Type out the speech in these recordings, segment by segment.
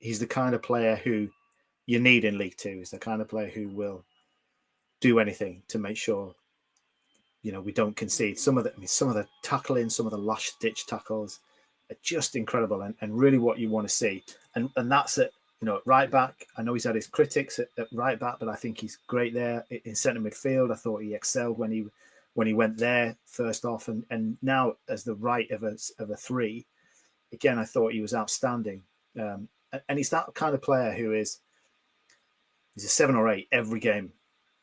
he's the kind of player who you need in League Two. He's the kind of player who will do anything to make sure we don't concede. Some of the tackling, some of the last ditch tackles are just incredible and really what you want to see. And that's it. At right back, I know he's had his critics at right back, but I think he's great there in centre midfield. I thought he excelled when he went there first off, and now as the right of a three. Again, I thought he was outstanding. And he's that kind of player who he's a 7 or 8 every game.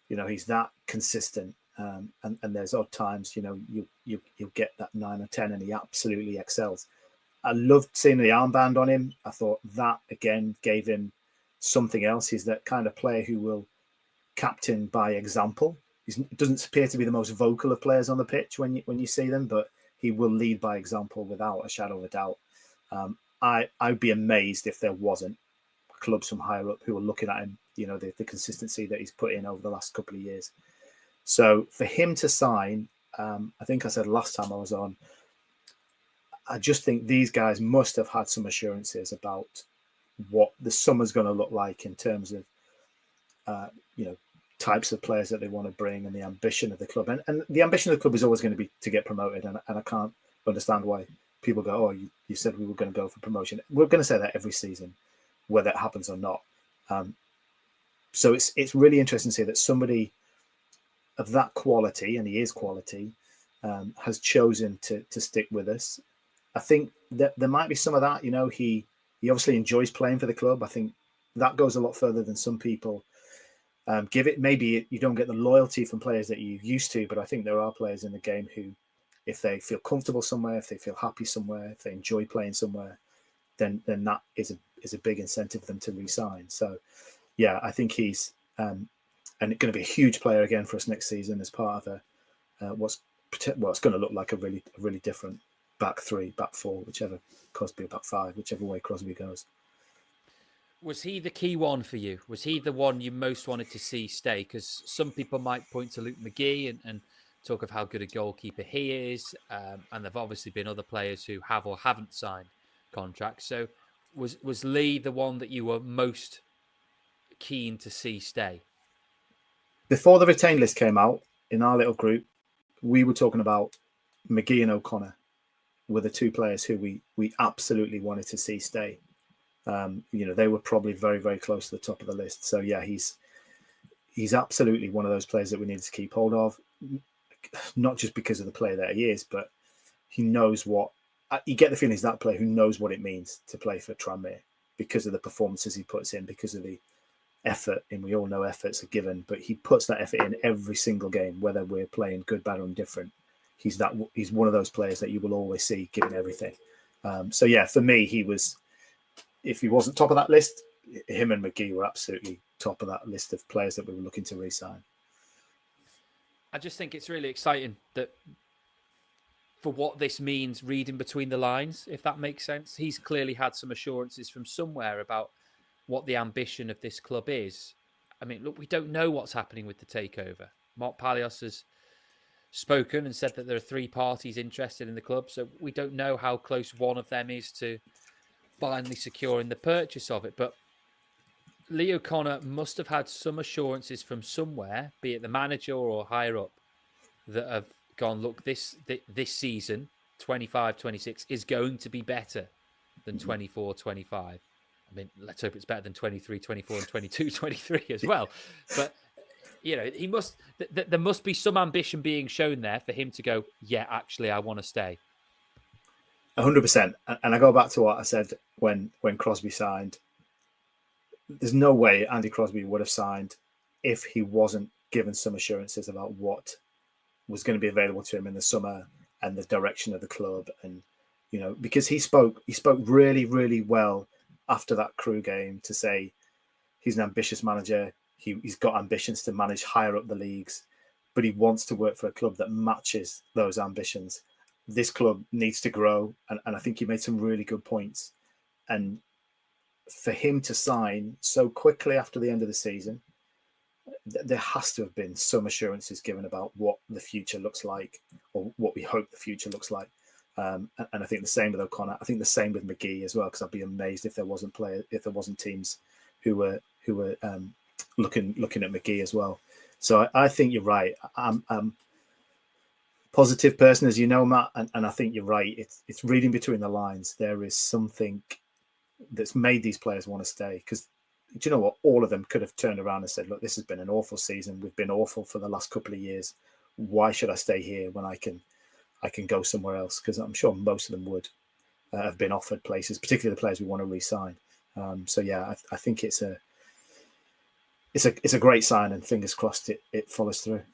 He's that consistent. And there's odd times, you'll get that 9 or 10 and he absolutely excels. I loved seeing the armband on him. I thought that, again, gave him something else. He's that kind of player who will captain by example. He doesn't appear to be the most vocal of players on the pitch when you see them, but he will lead by example without a shadow of a doubt. I'd be amazed if there wasn't clubs from higher up who are looking at him, the consistency that he's put in over the last couple of years. So for him to sign, I think I said last time I was on, I just think these guys must have had some assurances about what the summer's going to look like in terms of, types of players that they want to bring and the ambition of the club. And the ambition of the club is always going to be to get promoted. And I can't understand why people go, oh, you said we were going to go for promotion. We're going to say that every season, whether it happens or not. So it's really interesting to see that somebody of that quality, and he is quality, has chosen to stick with us. I think that there might be some of that. He obviously enjoys playing for the club. I think that goes a lot further than some people give it. Maybe you don't get the loyalty from players that you used to, but I think there are players in the game who, if they feel comfortable somewhere, if they feel happy somewhere, if they enjoy playing somewhere, then that is a big incentive for them to re-sign. So, yeah, I think he's and going to be a huge player again for us next season as part of what's going to look like a really different back three, back four, whichever Crosby, back five, whichever way Crosby goes. Was he the key one for you? Was he the one you most wanted to see stay? Because some people might point to Luke McGee and talk of how good a goalkeeper he is. And there've obviously been other players who have or haven't signed contracts. So was Lee the one that you were most keen to see stay? Before the retained list came out in our little group, we were talking about McGee and O'Connor were the two players who we absolutely wanted to see stay. They were probably very, very close to the top of the list. So yeah, he's absolutely one of those players that we needed to keep hold of, not just because of the player that he is, but he knows what. You get the feeling he's that player who knows what it means to play for Tranmere because of the performances he puts in, because of the effort, and we all know efforts are given, but he puts that effort in every single game, whether we're playing good, bad, or indifferent. He's one of those players that you will always see giving everything. So yeah, for me, he was. If he wasn't top of that list, him and McGee were absolutely top of that list of players that we were looking to re-sign. I just think it's really exciting that for what this means, reading between the lines, if that makes sense. He's clearly had some assurances from somewhere about what the ambition of this club is. I mean, look, we don't know what's happening with the takeover. Mark Palios has spoken and said that there are 3 parties interested in the club, so we don't know how close one of them is to finally securing the purchase of it. But Lee O'Connor must have had some assurances from somewhere, be it the manager or higher up, that have gone, look, this season, 25-26, is going to be better than 24-25. I mean, let's hope it's better than 23-24 and 22-23 as well. But, there must be some ambition being shown there for him to go, yeah, actually, I want to stay. 100%. And I go back to what I said when Crosby signed. There's no way Andy Crosby would have signed if he wasn't given some assurances about what was going to be available to him in the summer and the direction of the club. And, because he spoke really, really well after that Crewe game to say he's an ambitious manager. He's got ambitions to manage higher up the leagues, but he wants to work for a club that matches those ambitions. This club needs to grow. And I think he made some really good points. And for him to sign so quickly after the end of the season, there has to have been some assurances given about what the future looks like, or what we hope the future looks like. And I think the same with O'Connor. I think the same with McGee as well, because I'd be amazed if there wasn't teams who were looking at McGee as well. So I think you're right. I'm positive person, as you know, Matt, and I think you're right. It's reading between the lines. There is something that's made these players want to stay, because do you know what? All of them could have turned around and said, look, this has been an awful season. We've been awful for the last couple of years. Why should I stay here when I can go somewhere else? Because I'm sure most of them would have been offered places, particularly the players we want to re-sign. So yeah, I think it's a great sign, and fingers crossed it follows through.